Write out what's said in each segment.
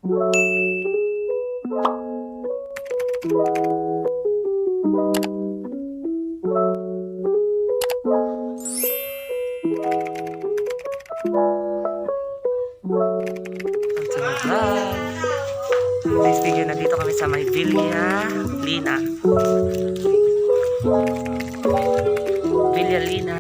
Next video, nandito kami sa may Villa Lina. Villa Lina.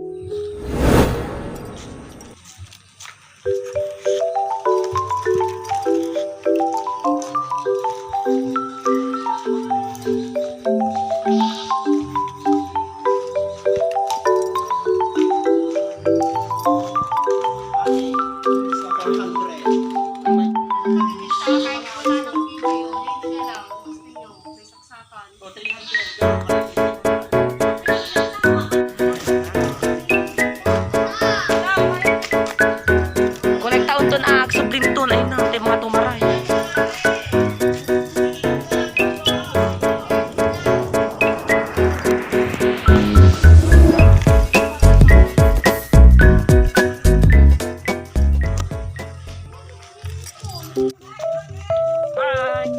Bye!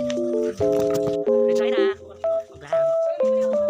Enjoy na! Biglaang.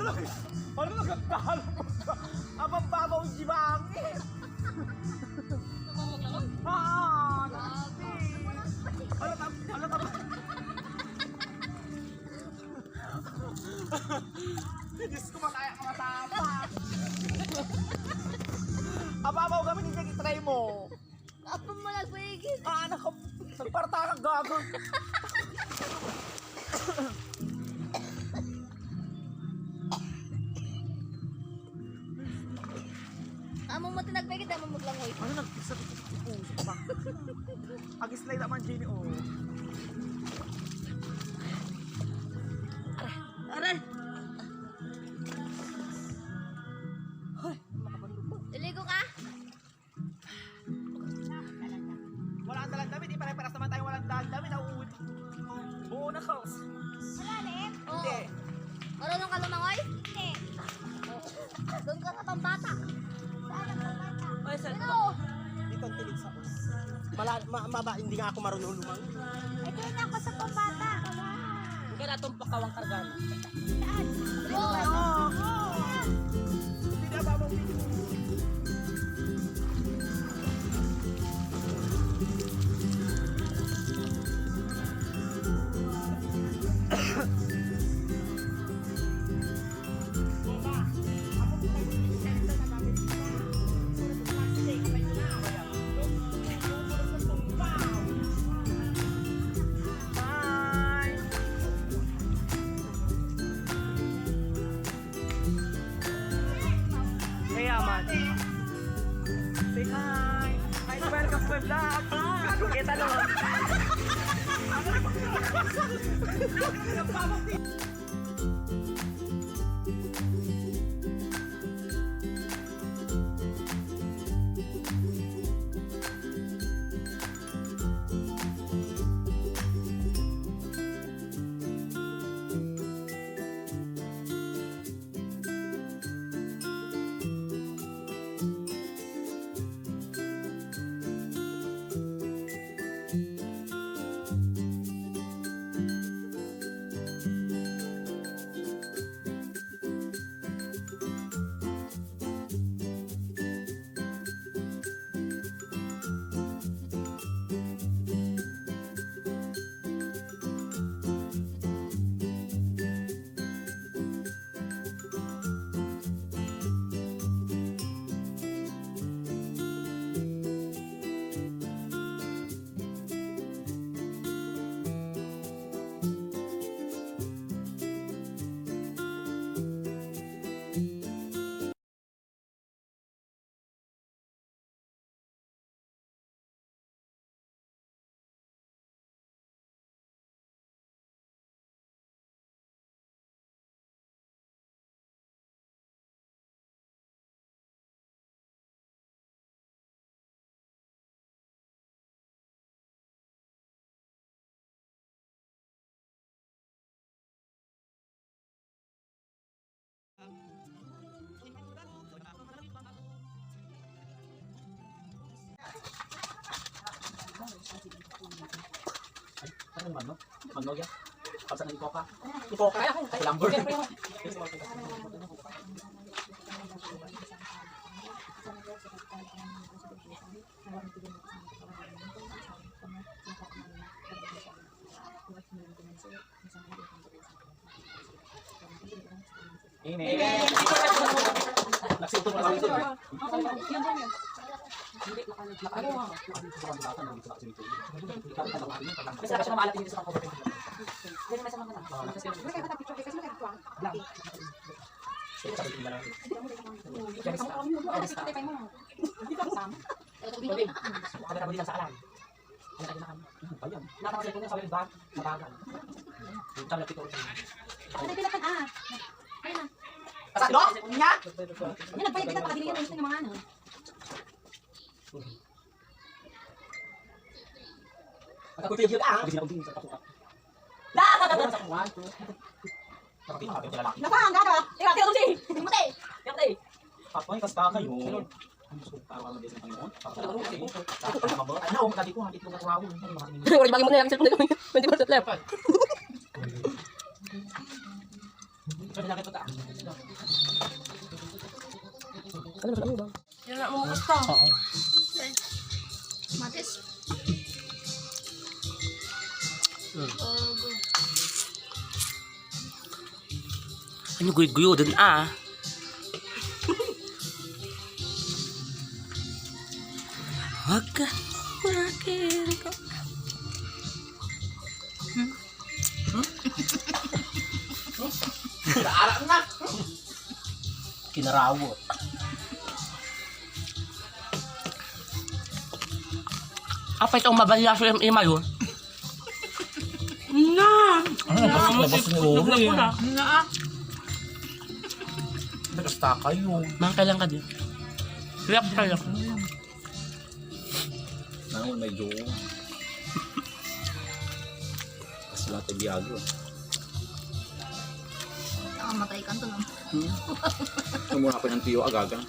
Ano nagkakahal mo? Abang babaw yung jibangin. Grabe. Alam. Diyos ko makaya ka matapa. Ababaw kami hindi try mo. Apa mo nagpigil? Anak ko, nagparta ka gago. Amo mo tinagpigil, amo mo lang Ano nagsabi ko sa puso pa? Ag-slide naman, Jenny, oh. Aray! Hoy, iligo ka? Wala ang dalang damit, pare-paras naman tayo walang dalang damit, nauud. Buo na kaos. Malalim? Oo. Hindi. Marunong ka lumangoy? Hindi. Doon ka sa pambata. Saan ang pambata? Ay, saan? Dito. Dito ang tilig sa us. Hindi nga ako marunong lumang. Ay, doon ako sa pambata. Kaya natong pakawang kargan. Saan? Oo. Hindi na babang video. Say hi! Hi, welcome to my vlog! Kita naman! Ano naman, no? Magnog yan? Kapsa ng ipoka? Ipoka? Kaya lambor. Ini. Nagsinto mo lang ito. Kasi siya na maalat din sa pangkobe. Hindi naman sa mga na. Kasi Nakakutiyog ka, kasi nakudin sa pasukat. Sa kuwan ko. Nakakita ka lalaki. Nakahangga ka! Tira si! Mute! Yakti! Papoy, kasta kayo. Ang gusto ko araw-araw din sa Panginoon. Ano, magkadi ko, hindi ko matuhaw. Ulit bagay mo na yung cellphone ko. Hindi mo sa left. Sabi na kita ta. Yan na mo gusto. Oo. Matis. Ano guyo-guyo dun ah. Wag ka makin ko. Arap na. Kinarawot. Apa itong mabalya sa ima yun? Labas mo. Na. Nagasta kayo. Mangkailan ka din? Riyak kayo. Nangon medyo. Kasi lahat ay biyago. Nakamatay ka to lang. Umuna pa ng tiyo agaga.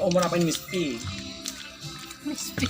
Umuna pa yung misty. Crispy.